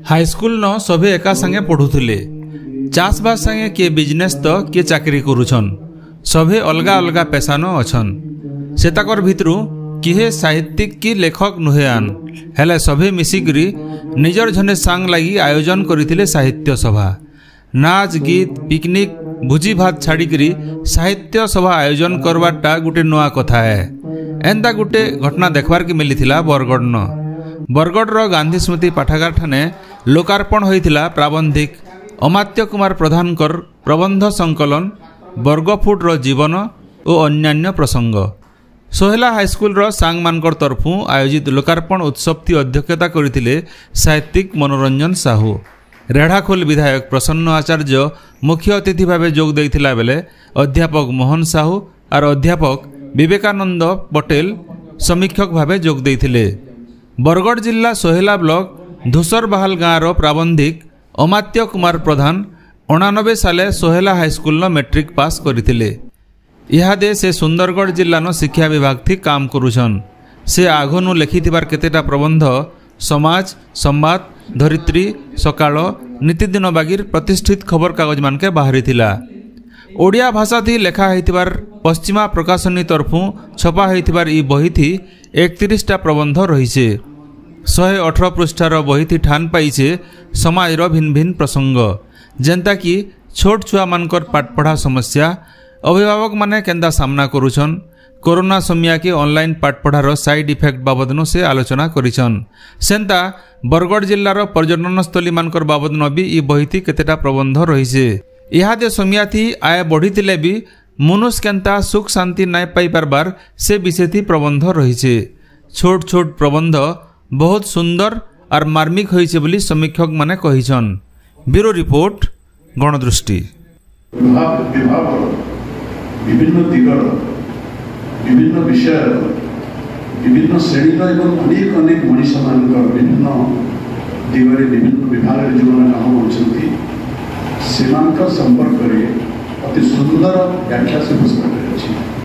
High school न सभे एका संगे पढ़ुले। चाषबास संगे किए बिजनेस तो किए चाकरी करुछन। सभे अलगा अलगा पेशा न अछन। सेताकर भितरु किहे साहित्यिक की लेखक नुहे आन हेले सभे मिसिकरी निजर झने सांग लगी आयोजन करथिले साहित्य सभा। नाच गीत पिकनिक भोजी भात छाड़िकी साहित्य सभा आयोजन करवाटा गुटे नुआ कथा है। एंता गुटे घटना देखबार के मिली बरगढ़ न। बरगढ़ गांधी स्मृति पाठागार ठाने लोकार्पण होइथिला प्राबंधिक अमात्य कुमार प्रधानकर प्रबंध संकलन बर्गफुट जीवन और अन्यान्य प्रसंग। सोहेला हाईस्कूल सांग मानकर तरफु आयोजित लोकार्पण उत्सव की अध्यक्षता करथिले साहित्यिक मनोरंजन साहू। रेढ़ाखोल विधायक प्रसन्न आचार्य मुख्य अतिथि भाव जोग देइथिला बेले अध्यापक मोहन साहू और अध्यापक विवेकानंद पटेल समीक्षक भाव जोग देइथिले। बरगढ़ जिला सोहेला ब्लॉक धूसरबाहाल गाँवर प्राबंधिक अमात्य कुमार प्रधान 89 साले सोहेला हाईस्कूल मैट्रिक पास करथिले। इहादे से सुंदरगढ़ जिल्लानो शिक्षा विभाग थी काम करुछन। से आघनु लिखिथिबार केतेटा प्रबंध समाज संवाद धरित्री सकाळ नीतिदिन बागीर प्रतिष्ठित खबर कागज मानके बाहरी थिला। ओडिया भाषा थी लेखा होइथिबार पश्चिमा प्रकाशनी तरफु छपा होइथिबार ई बही थी 31टा प्रबंध रहिছে। 118 पृष्ठार बही थी ठान पाइছে समाजर भिन्न भिन्न प्रसंग जेंता कि छोट छुआ मानकर पाठपढ़ा समस्या अभिभावक माने केंदा सामना करुछन। कोरोना समया के ऑनलाइन पाठपढ़ार साइड इफेक्ट बाबदनो से आलोचना करिछन। सेंता बरगढ़ जिल्लार पर्यटनस्थली मानकर बाबदनो भी ई बहिथी केतेटा प्रबंध रहिছে। इहादे समया थी आय बढ़िथिले भी मनुष्य केंता सुख शांति नाय पाई पारबार से विषय थी प्रबंध रहिছে। छोट छोट प्रबंध बहुत सुंदर और मार्मिक होइছে बोली समीक्षक माने कहिछन। Bureau report गणदृष्टि। विभिन्न दिगर विभिन्न विषय विभिन्न श्रेणी एवं अनेक अनेक मनीष मान विभिन्न दिगरे विभिन्न विभाग जो काम कर संपर्क अति सुंदर व्याख्या से पुस्तक।